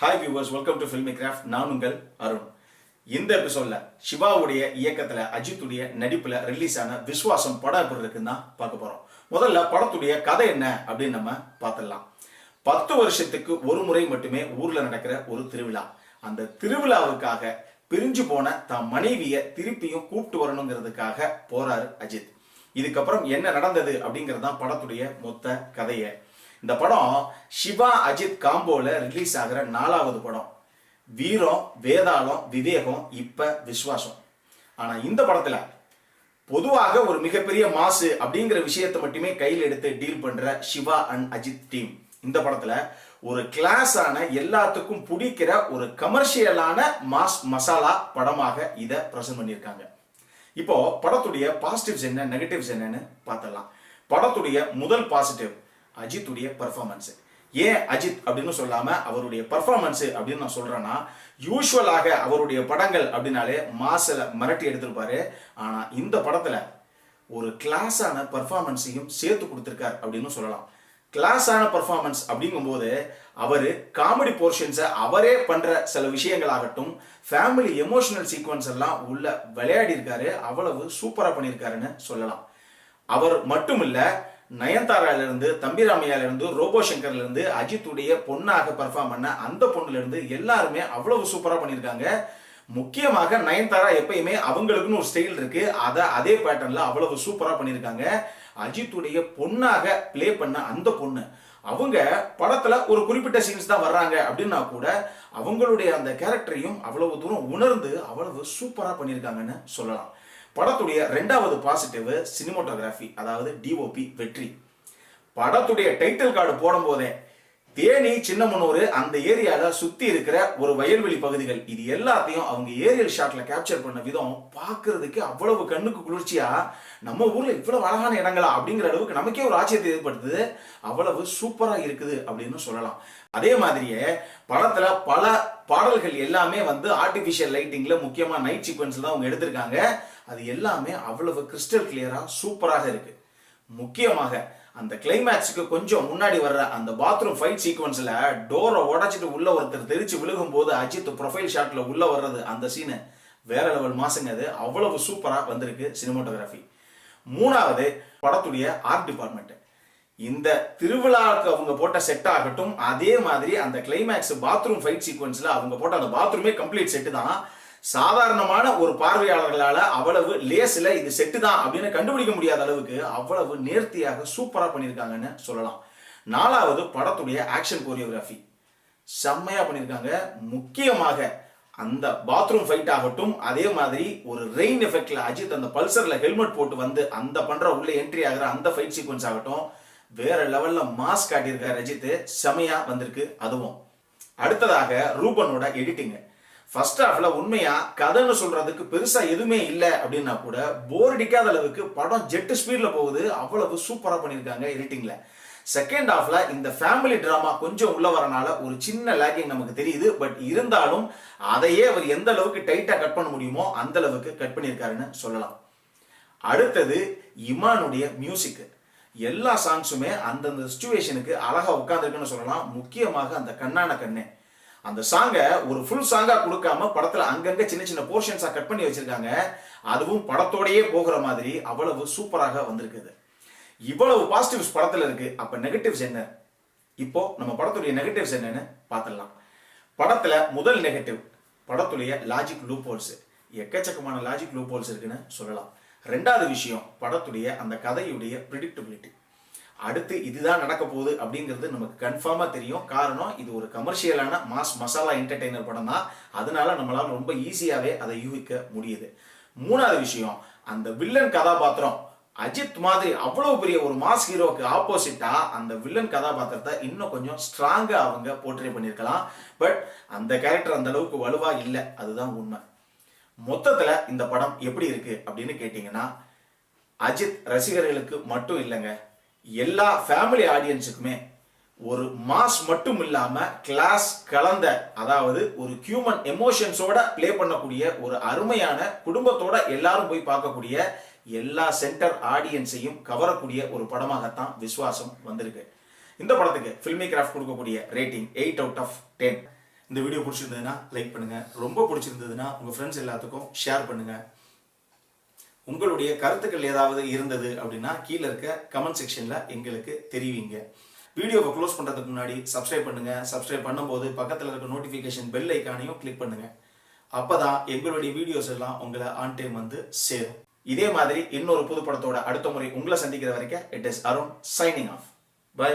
Hi viewers, welcome to filmi craft. நான் உங்கள் அருண். இந்த எபிசோட்ல சிவாவுடைய இயக்கத்துல அஜித்துடைய நடிப்புல ரிலீஸ் ஆன விஸ்வாசம் படம் எப்படி இருக்குன்னு தான் பார்க்க போறோம். முதல்ல படத்துடைய கதை என்ன அப்படின்னு நம்ம பார்த்துடலாம். 10 வருஷத்துக்கு ஒரு முறை மட்டுமே ஊர்ல நடக்கிற ஒரு திருவிழா. அந்த திருவிழாவுக்காக பிரிஞ்சு போன தன் மனைவியை திருப்பியும் கூப்பிட்டு வரணுங்கிறதுக்காக போறாரு அஜித். இதுக்கப்புறம் என்ன நடந்தது அப்படிங்கிறது தான் படத்துடைய மொத்த கதையை. இந்த படம் சிவா அஜித் காம்போல ரிலீஸ் ஆகிற 4வது படம். வீரம், வேதாளம், விவேகம், இப்ப விஸ்வாசம். ஆனா இந்த படத்துல பொதுவாக ஒரு மிகப்பெரிய மாசு அப்படிங்கிற விஷயத்தை மட்டுமே கையில் எடுத்து டீல் பண்ற சிவா அண்ட் அஜித் டீம் இந்த படத்துல ஒரு கிளாஸான எல்லாத்துக்கும் பிடிக்கிற ஒரு கமர்ஷியலான மாஸ் மசாலா படமாக இதை பிரசன்ட் பண்ணியிருக்காங்க. இப்போ படத்துடைய பாசிட்டிவ்ஸ் என்ன, நெகட்டிவ்ஸ் என்னன்னு பார்த்தலாம். படத்துடைய முதல் பாசிட்டிவ் அஜித்துடைய பர்ஃபார்மன்ஸ். ஏன் அஜித் அப்படின்னு சொல்லாம அவருடைய பர்ஃபார்மன்ஸ் அப்படின்னு நான் சொல்றேன்னா, யூஸ்வலாக அவருடைய படங்கள் அப்படின்னாலே மாசல மிரட்டி எடுத்திருப்பாரு. ஆனா இந்த படத்துல ஒரு கிளாஸான பர்ஃபார்மன்ஸையும் சேர்த்து கொடுத்திருக்கார் அப்படின்னு சொல்லலாம். கிளாஸான பர்ஃபார்மன்ஸ் அப்படிங்கும்போது அவரு காமெடி போர்ஷன்ஸை அவரே பண்ற சில விஷயங்களாகட்டும், ஃபேமிலி எமோஷனல் சீக்வன்ஸ் எல்லாம் உள்ள விளையாடி இருக்காரு. அவ்வளவு சூப்பரா பண்ணியிருக்காருன்னு சொல்லலாம். அவர் மட்டும் இல்ல, நயன்தாரால இருந்து, தம்பிராமையால இருந்து, ரோபோ சங்கர்ல இருந்து, அஜித்துடைய பொண்ணாக பர்ஃபார்ம் பண்ண அந்த பொண்ணுல இருந்து எல்லாருமே அவ்வளவு சூப்பரா பண்ணியிருக்காங்க. முக்கியமாக நயன்தாரா எப்பயுமே அவங்களுக்குன்னு ஒரு ஸ்டைல் இருக்கு, அதே பேட்டர்ன்ல அவ்வளவு சூப்பரா பண்ணியிருக்காங்க. அஜித்துடைய பொண்ணாக பிளே பண்ண அந்த பொண்ணு அவங்க படத்துல ஒரு குறிப்பிட்ட சீன்ஸ் தான் வர்றாங்க அப்படின்னா கூட அவங்களுடைய அந்த கேரக்டரையும் அவ்வளவு தூரம் உணர்ந்து அவ்வளவு சூப்பரா பண்ணியிருக்காங்கன்னு சொல்லலாம். படத்துடைய 2வது பாசிட்டிவ் சினிமோட்டோகிராஃபி, அதாவது டிஓபி வெற்றி. படத்துடைய டைட்டில் கார்டு போடும் போதே தேனி, சின்னமனூர் அந்த ஏரியால சுத்தி இருக்கிற ஒரு வயல்வெளி பகுதிகள் இது எல்லாத்தையும் அவங்க ஏரியல் ஷாட்ல கேப்சர் பண்ண விதம் பார்க்கிறதுக்கு அவ்வளவு கண்ணுக்கு குளிர்ச்சியா, நம்ம ஊர்ல இவ்வளவு அழகான இடங்களா அப்படிங்கிற அளவுக்கு நமக்கே ஒரு ஆச்சரியத்தை ஏற்படுத்துது. அவ்வளவு சூப்பரா இருக்குது அப்படின்னு சொல்லலாம். அதே மாதிரியே படத்துல பல பாடல்கள் எல்லாமே ஆர்டிபிஷியல் லைட்டிங்ல, முக்கியமா நைட் சீக்வன்ஸ்ல தான் அவங்க எடுத்திருக்காங்க. அது எல்லாமே அவ்வளவு கிறிஸ்டல் கிளியரா சூப்பராக இருக்கு. முக்கியமாக அந்த கிளைமேக்ஸுக்கு கொஞ்சம் முன்னாடி வர்ற அந்த பாத்ரூம் ஃபைட் சீக்வன்ஸ்ல டோரை உடைச்சிட்டு உள்ள ஒருத்தர் தெரிச்சு விழுகும் போது அஜித் ப்ரொஃபைல் ஷாட்ல உள்ள வர்றது, அந்த சீனு வேற லெவல் மாசுங்க. அது அவ்வளவு சூப்பரா வந்திருக்கு சினிமோட்டோகிராஃபி. 3வது படத்துடைய ஆர்ட் டிபார்ட்மெண்ட். இந்த திருவிழாவுக்கு அவங்க போட்ட செட் ஆகட்டும், அதே மாதிரி அந்த கிளைமேக்ஸ் பாத்ரூம் ஃபைட் சீக்வன்ஸ்ல அவங்க போட்ட அந்த பாத்ரூமே கம்ப்ளீட் செட்டு தான். சாதாரணமான ஒரு பார்வையாளர்களால அவ்வளவு லேஸ்ல இது செட்டு தான் அப்படின்னு கண்டுபிடிக்க முடியாத அளவுக்கு அவ்வளவு நேர்த்தியாக சூப்பரா பண்ணியிருக்காங்கன்னு சொல்லலாம். 4வது படத்துடைய ஆக்ஷன் கோரியோகிராஃபி செம்மையா பண்ணியிருக்காங்க. முக்கியமாக அந்த பாத்ரூம் ஃபைட் ஆகட்டும், அதே மாதிரி ஒரு ரெயின் எஃபெக்ட்ல அஜித் அந்த பல்சர்ல ஹெல்மெட் போட்டு அந்த பண்ற உள்ள என்ட்ரி ஆகிற அந்த ஃபைட் சீக்வன்ஸ் ஆகட்டும், வேற லெவல்ல மாஸ் காட்டியிருக்காரு அஜித். செமையா வந்திருக்கு அதுவும். அடுத்ததாக ரூபனோட எடிட்டிங். ஃபர்ஸ்ட் ஹாஃப்ல உண்மையா கதைன்னு சொல்றதுக்கு பெருசா எதுவுமே இல்லை அப்படின்னா கூட போர் அடிக்காத அளவுக்கு படம் ஜெட் ஸ்பீட்ல போகுது. அவ்வளவு சூப்பரா பண்ணியிருக்காங்க எடிட்டிங்ல. செகண்ட் ஹாஃப்ல இந்த ஃபேமிலி டிராமா கொஞ்சம் உள்ள வரனால ஒரு சின்ன லேக்கிங் நமக்கு தெரியுது. பட் இருந்தாலும் அதையே அவர் எந்த அளவுக்கு டைட்டா கட் பண்ண முடியுமோ அந்த அளவுக்கு கட் பண்ணியிருக்காருன்னு சொல்லலாம். அடுத்தது இமானுடைய மியூசிக். எல்லா சாங்ஸுமே அந்தந்த சிச்சுவேஷனுக்கு அழகா உட்கார்ந்துருக்குன்னு சொல்லலாம். முக்கியமாக அந்த கண்ணான கண்ணே, அந்த சாங்க ஒரு ஃபுல் சாங்கா கொடுக்காம படத்துல அங்கங்க சின்ன சின்ன போர்ஷன்ஸா கட் பண்ணி வச்சிருக்காங்க. அதுவும் படத்தோடயே போகிற மாதிரி அவ்வளவு சூப்பராக வந்திருக்குது. இவ்வளவு பாசிட்டிவ்ஸ் படத்துல இருக்கு. அப்ப நெகட்டிவ்ஸ் என்ன? இப்போ நம்ம படத்துடைய நெகட்டிவ்ஸ் என்னன்னு பார்த்துடலாம். படத்துல முதல் நெகட்டிவ் படத்துடைய லாஜிக் லூப்போல்ஸ். எக்கச்சக்கமான லாஜிக் லூப்போல்ஸ் இருக்குன்னு சொல்லலாம். 2வது விஷயம் படத்துடைய அந்த கதையுடைய ப்ரிடிக்டபிலிட்டி. அடுத்து இதுதான் நடக்க போகுது அப்படிங்கிறது நமக்கு கன்ஃபார்மா தெரியும். காரணம், இது ஒரு கமர்ஷியலான மாஸ் மசாலா என்டர்டெய்னர் படம் தான். அதனால நம்மளால ரொம்ப ஈஸியாவே அதை யூகிக்க முடியுது. 3வது விஷயம், அந்த வில்லன் கதாபாத்திரம் அஜித் மாதிரி அவ்வளவு பெரிய ஒரு மாஸ் ஹீரோக்கு ஆப்போசிட்டா அந்த வில்லன் கதாபாத்திரத்தை இன்னும் கொஞ்சம் ஸ்ட்ராங்கா அவங்க போர்ட்ரே பண்ணியிருக்கலாம். பட் அந்த கேரக்டர் அந்த அளவுக்கு வலுவா இல்லை, அதுதான் உண்மை. மொத்தத்துல இந்த படம் எப்படி இருக்கு அப்படின்னு கேட்டீங்கன்னா, அஜித் ரசிகர்களுக்கு மட்டும் இல்லைங்க, எல்லா ஃபேமிலி ஆடியன்ஸுக்குமே ஒரு மாஸ் மட்டும் இல்லாம கிளாஸ் கலந்த, அதாவது ஒரு ஹியூமன் எமோஷன்ஸோட பிளே பண்ணக்கூடிய ஒரு அருமையான, குடும்பத்தோட எல்லாரும் போய் பார்க்கக்கூடிய, எல்லா சென்டர் ஆடியன்ஸையும் கவரக்கூடிய ஒரு படமாகத்தான் விஸ்வாசம் வந்திருக்கு. இந்த படத்துக்கு ஃபில்மி கிராஃப்ட் கொடுக்கக்கூடிய ரேட்டிங் 8 out of 10. இந்த வீடியோ பிடிச்சிருந்ததுன்னா லைக் பண்ணுங்க, ரொம்ப பிடிச்சிருந்ததுன்னா உங்க ஃப்ரெண்ட்ஸ் எல்லாத்துக்கும் ஷேர் பண்ணுங்க. உங்களுடைய கருத்துக்கள் ஏதாவது இருந்தது அப்படின்னா கீழே இருக்க கமெண்ட் செக்ஷன்ல எங்களுக்கு தெரிவிங்க. வீடியோவை க்ளோஸ் பண்றதுக்கு முன்னாடி சப்ஸ்கிரைப் பண்ணுங்க. சப்ஸ்கிரைப் பண்ணும்போது பக்கத்தில் இருக்க நோட்டிஃபிகேஷன் பெல் ஐக்கானையும் கிளிக் பண்ணுங்க. அப்பதான் எங்களுடைய வீடியோஸ் எல்லாம் உங்களை ஆன் டைம் வந்து சேரும். இதே மாதிரி இன்னொரு புது படத்தோட அடுத்த முறை உங்களை சந்திக்கிற வரைக்கும் it is Arun signing off. By.